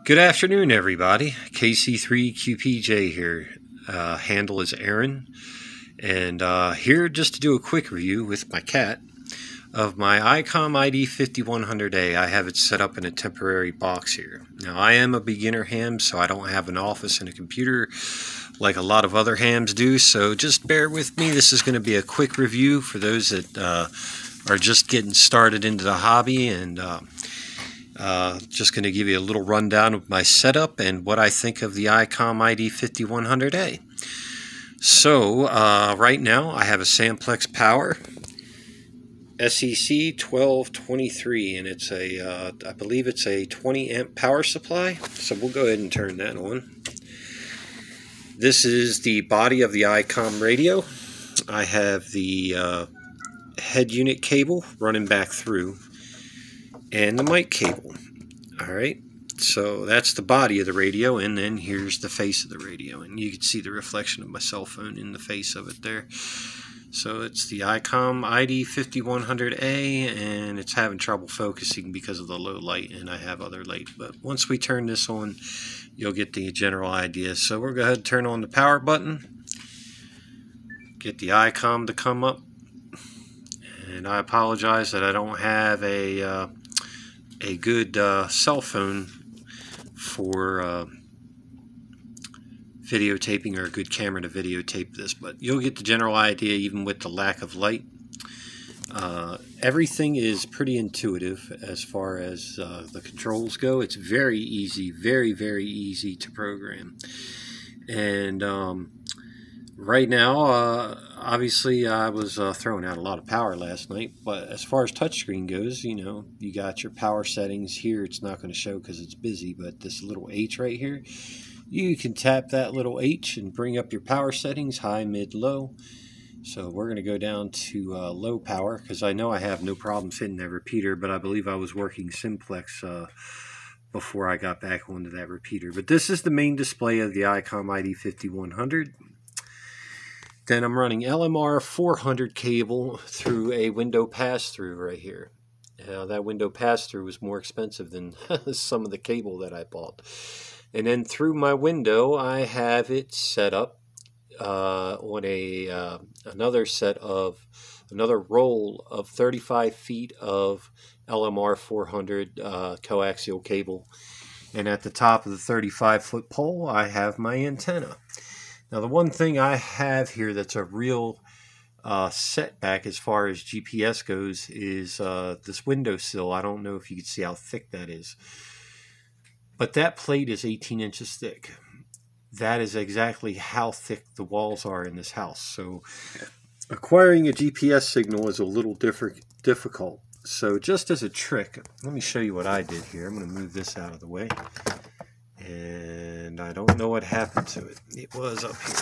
Good afternoon, everybody. KC3QPJ here. Handle is Aaron, and here just to do a quick review with my cat of my Icom id-5100a. I have it set up in a temporary box here. Now, I am a beginner ham, so I don't have an office and a computer like a lot of other hams do, so just bear with me. This is going to be a quick review for those that are just getting started into the hobby, and just going to give you a little rundown of my setup and what I think of the Icom id-5100a. So right now I have a Samplex Power SEC 1223, and it's a I believe it's a 20 amp power supply, so we'll go ahead and turn that on. This is the body of the Icom radio. I have the head unit cable running back through and the mic cable. Alright, so that's the body of the radio, and then here's the face of the radio, and you can see the reflection of my cell phone in the face of it there. So it's the Icom id-5100a, and it's having trouble focusing because of the low light, and I have other light, but once we turn this on you'll get the general idea. So we'll go ahead and turn on the power button, get the Icom to come up, and I apologize that I don't have a good cell phone for videotaping, or a good camera to videotape this, but you'll get the general idea even with the lack of light. Everything is pretty intuitive as far as the controls go. It's very easy, very easy to program. And right now, obviously I was throwing out a lot of power last night, but as far as touchscreen goes, you know, you got your power settings here. It's not going to show because it's busy, but this little H right here, you can tap that little H and bring up your power settings, high, mid, low. So we're going to go down to low power, because I know I have no problems hitting that repeater, but I believe I was working simplex before I got back onto that repeater. But this is the main display of the Icom id-5100. Then I'm running LMR 400 cable through a window pass-through right here. Now that window pass-through was more expensive than some of the cable that I bought. And then through my window I have it set up on another roll of 35 feet of LMR 400 coaxial cable. And at the top of the 35-foot pole I have my antenna. Now, the one thing I have here that's a real setback as far as GPS goes is this windowsill. I don't know if you can see how thick that is, but that plate is 18 inches thick. That is exactly how thick the walls are in this house. So acquiring a GPS signal is a little difficult. So just as a trick, let me show you what I did here. I'm going to move this out of the way. And I don't know what happened to it. It was up here.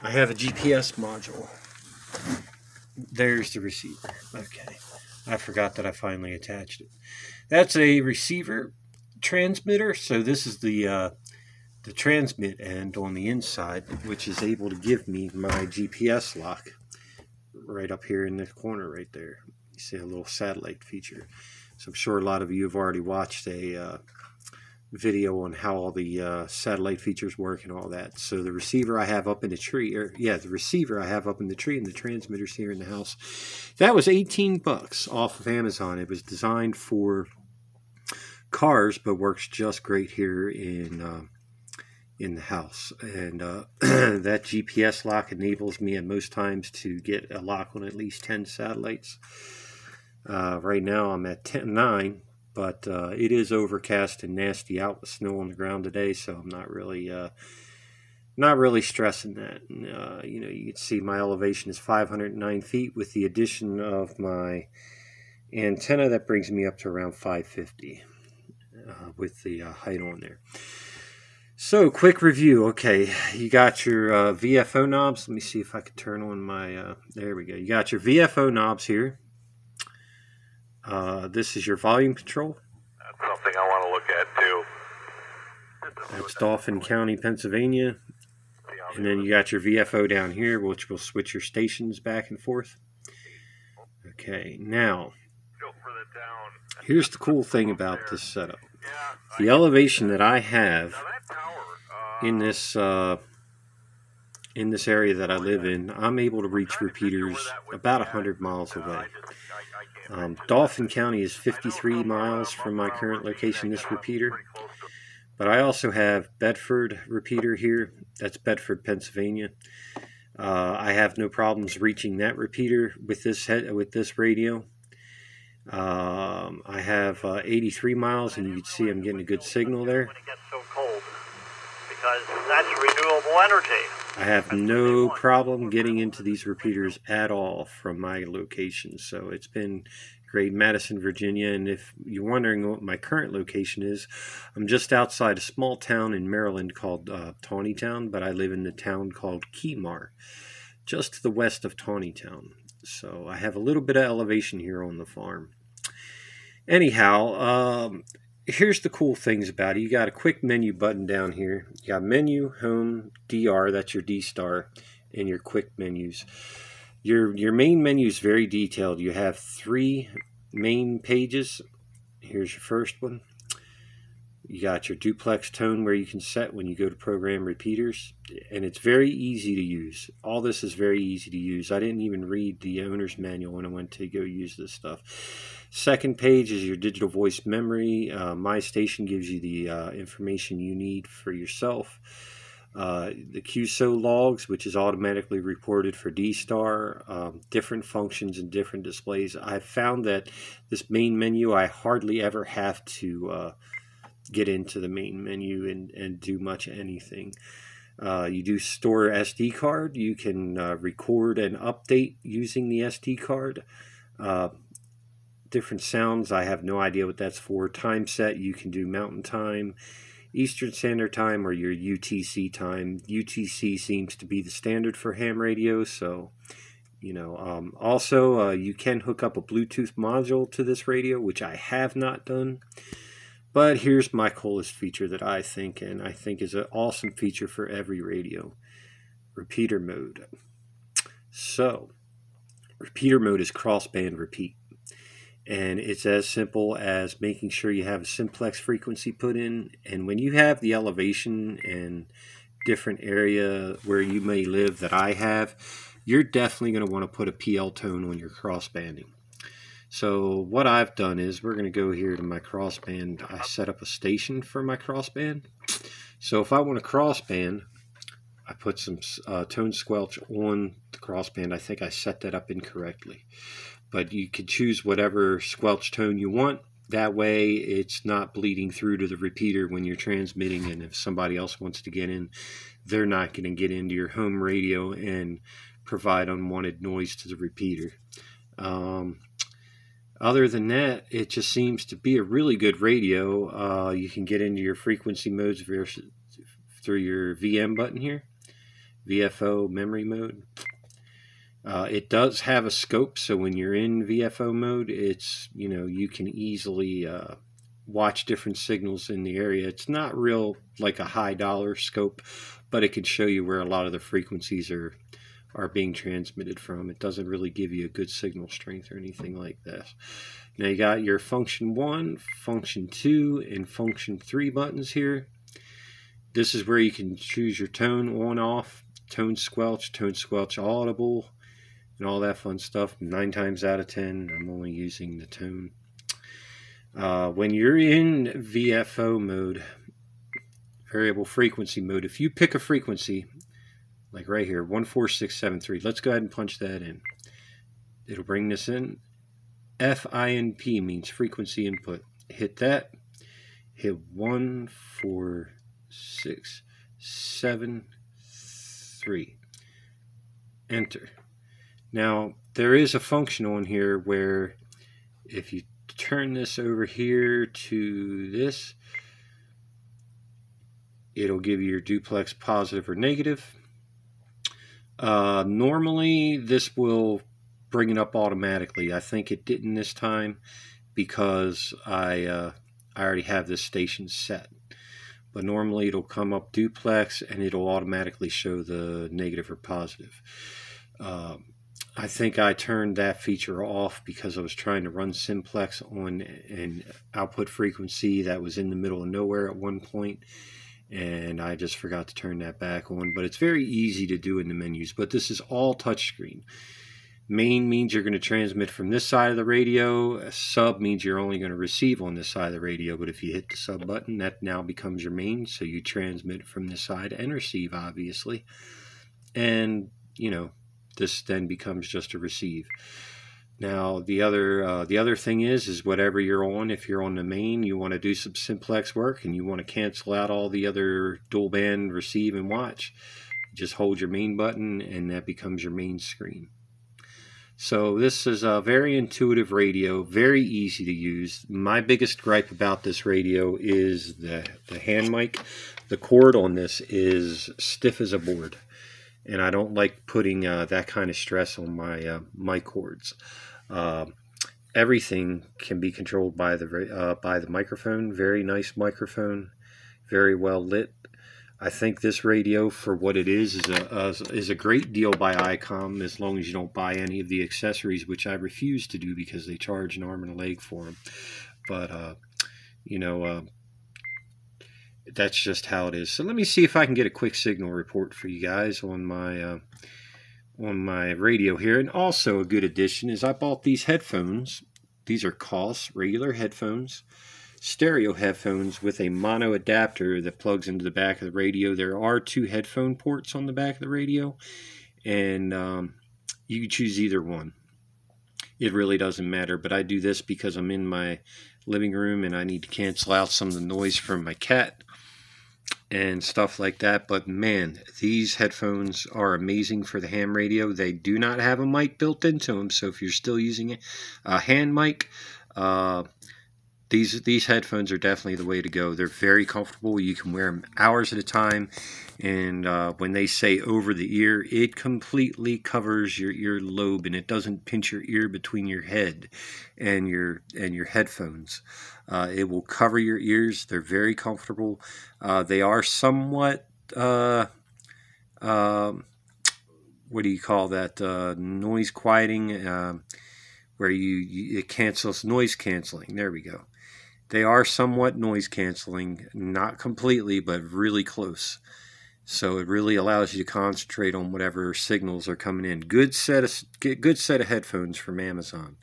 I have a GPS module. There's the receiver. Okay. I forgot that I finally attached it. That's a receiver transmitter. So this is the transmit end on the inside, which is able to give me my GPS lock right up here in the corner right there. You see a little satellite feature. So I'm sure a lot of you have already watched a video on how all the satellite features work and all that. So the receiver I have up in the tree, the receiver I have up in the tree, and the transmitters here in the house, that was 18 bucks off of Amazon. It was designed for cars, but works just great here in the house. And that GPS lock enables me at most times to get a lock on at least 10 satellites. Right now I'm at 9. But it is overcast and nasty out with snow on the ground today, so I'm not really stressing that. You know, you can see my elevation is 509 feet. With the addition of my antenna, that brings me up to around 550 with the height on there. So, quick review. Okay, you got your VFO knobs. Let me see if I can turn on my... there we go. You got your VFO knobs here. This is your volume control. That's something I want to look at too. That's Dauphin County, Pennsylvania. And then you got your VFO down here, which will switch your stations back and forth. Okay, now, here's the cool thing about this setup. The elevation that I have in this area that I live in, I'm able to reach repeaters about 100 miles away. Dauphin County is 53 miles from my current location, this repeater. But I also have Bedford repeater here. That's Bedford, Pennsylvania. I have no problems reaching that repeater with this radio. I have 83 miles, and you can see I'm getting a good signal there. When it gets so cold, because that's renewable energy. I have no problem getting into these repeaters at all from my location, so it's been great. Madison, Virginia, and if you're wondering what my current location is, I'm just outside a small town in Maryland called Tawnytown, but I live in the town called Kemar, just to the west of Tawnytown. So I have a little bit of elevation here on the farm. Anyhow, here's the cool things about it. You got a quick menu button down here. You got menu, home, DR, that's your D star, and your quick menus. Your main menu is very detailed. You have 3 main pages. Here's your first one. You got your duplex tone where you can set when you go to program repeaters, and it's very easy to use. All this is very easy to use. I didn't even read the owner's manual when I went to go use this stuff. Second page is your digital voice memory. My station gives you the information you need for yourself. The QSO logs, which is automatically reported for D-Star, different functions and different displays. I've found that this main menu, I hardly ever have to get into the main menu and do much anything. You do store SD card. You can record and update using the SD card. Different sounds, I have no idea what that's for. Time set, you can do Mountain Time, Eastern Standard Time, or your UTC time. UTC seems to be the standard for ham radio, so you know. Also, you can hook up a Bluetooth module to this radio, which I have not done. But here's my coolest feature that I think is an awesome feature for every radio: repeater mode. So, repeater mode is crossband repeat. And it's as simple as making sure you have a simplex frequency put in. And when you have the elevation and different area where you may live that I have, you're definitely going to want to put a PL tone on your crossbanding. So what I've done is we're going to go here to my crossband. I set up a station for my crossband. So if I want to crossband, I put some tone squelch on the crossband. I think I set that up incorrectly. But you can choose whatever squelch tone you want. That way it's not bleeding through to the repeater when you're transmitting, and if somebody else wants to get in, they're not going to get into your home radio and provide unwanted noise to the repeater. Other than that, it just seems to be a really good radio. You can get into your frequency modes through your VM button here, VFO memory mode. It does have a scope, so when you're in VFO mode, it's, you know, you can easily watch different signals in the area. It's not real like a high dollar scope, but it can show you where a lot of the frequencies are being transmitted from. It doesn't really give you a good signal strength or anything like that. Now you got your function 1, function 2, and function 3 buttons here. This is where you can choose your tone on, off, tone squelch audible, and all that fun stuff. 9 times out of 10, I'm only using the tone. When you're in VFO mode, variable frequency mode, if you pick a frequency, like right here, 14673, let's go ahead and punch that in. It'll bring this in. FINP means frequency input. Hit that. Hit 14673. Enter. Now, there is a function on here where if you turn this over here to this, it'll give you your duplex positive or negative. Normally, this will bring it up automatically. I think it didn't this time because I already have this station set. But normally, it'll come up duplex and it'll automatically show the negative or positive. I think I turned that feature off because I was trying to run simplex on an output frequency that was in the middle of nowhere at one point, and I just forgot to turn that back on. But it's very easy to do in the menus. But this is all touchscreen. Main means you're going to transmit from this side of the radio. Sub means you're only going to receive on this side of the radio. But if you hit the sub button, that now becomes your main, so you transmit from this side and receive, obviously. And, you know, this then becomes just a receive. Now, the other thing is whatever you're on, if you're on the main, you want to do some simplex work and you want to cancel out all the other dual band receive and watch, just hold your main button and that becomes your main screen. So this is a very intuitive radio, very easy to use. My biggest gripe about this radio is the hand mic. The cord on this is stiff as a board, and I don't like putting that kind of stress on my mic cords. Everything can be controlled by the microphone. Very nice microphone, very well lit. I think this radio, for what it is a great deal by Icom, as long as you don't buy any of the accessories, which I refuse to do because they charge an arm and a leg for them. But you know, that's just how it is. So let me see if I can get a quick signal report for you guys on my radio here. And also a good addition is I bought these headphones. These are COS regular headphones, stereo headphones with a mono adapter that plugs into the back of the radio. There are 2 headphone ports on the back of the radio, and you can choose either one. It really doesn't matter, but I do this because I'm in my living room and I need to cancel out some of the noise from my cat and stuff like that. But man, these headphones are amazing for the ham radio. They do not have a mic built into them, so if you're still using a hand mic, these headphones are definitely the way to go. They're very comfortable. You can wear them hours at a time, and when they say over the ear, it completely covers your earlobe, and it doesn't pinch your ear between your head and your headphones. It will cover your ears. They're very comfortable. They are somewhat what do you call that? Noise quieting, where it cancels noise canceling. There we go. They are somewhat noise canceling, not completely, but really close. So it really allows you to concentrate on whatever signals are coming in. Good set of headphones from Amazon.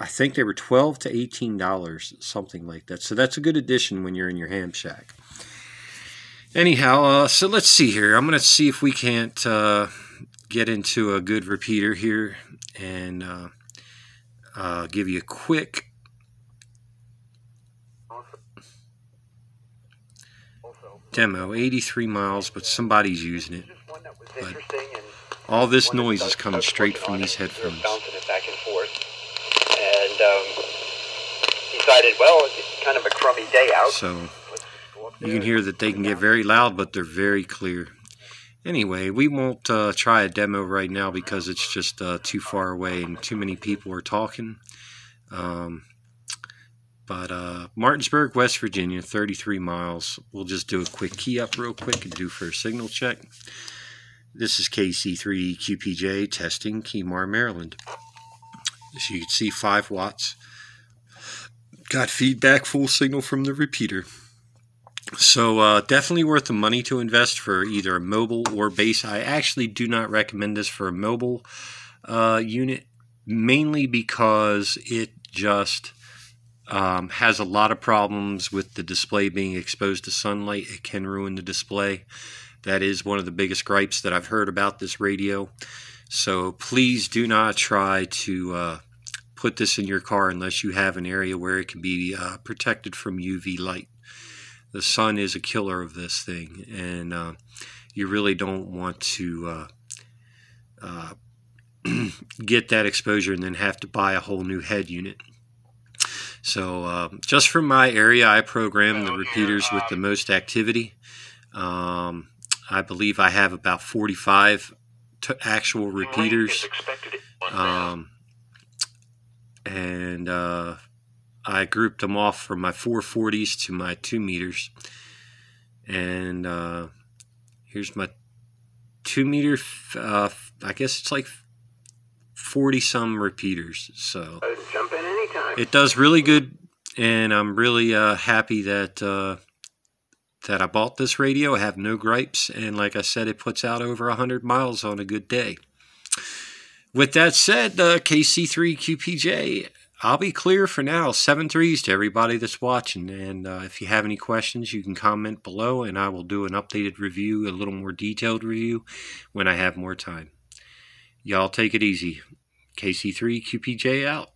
I think they were $12 to $18, something like that. So that's a good addition when you're in your ham shack. Anyhow, so let's see here. I'm going to see if we can't get into a good repeater here and give you a quick demo. 83 miles, but somebody's using it. But all this noise is coming straight from these headphones. Bouncing it back and forth, and decided, well, it's kind of a crummy day out. So you can hear that they can get very loud, but they're very clear. Anyway, we won't try a demo right now because it's just too far away and too many people are talking. But Martinsburg, West Virginia, 33 miles. We'll just do a quick key up real quick and do for a signal check. This is KC3QPJ testing, Keymar, Maryland. As you can see, 5 watts. Got feedback, full signal from the repeater. So definitely worth the money to invest for either a mobile or base. I actually do not recommend this for a mobile unit, mainly because it just has a lot of problems with the display being exposed to sunlight. It can ruin the display. That is one of the biggest gripes that I've heard about this radio. So please do not try to put this in your car unless you have an area where it can be protected from UV light. The sun is a killer of this thing, and you really don't want to get that exposure and then have to buy a whole new head unit. So just from my area, I program the repeaters with the most activity. I believe I have about 45 actual repeaters. And I grouped them off from my 440s to my 2 meters. And here's my 2 meter, I guess it's like 40 some repeaters. So Jump in anytime. it does really good, and I'm really happy that that I bought this radio. I have no gripes, and like I said, it puts out over 100 miles on a good day. With that said, KC3QPJ, I'll be clear for now. 7-3s to everybody that's watching, and if you have any questions, you can comment below, and I will do an updated review, a little more detailed review, when I have more time. Y'all take it easy. KC3QPJ out.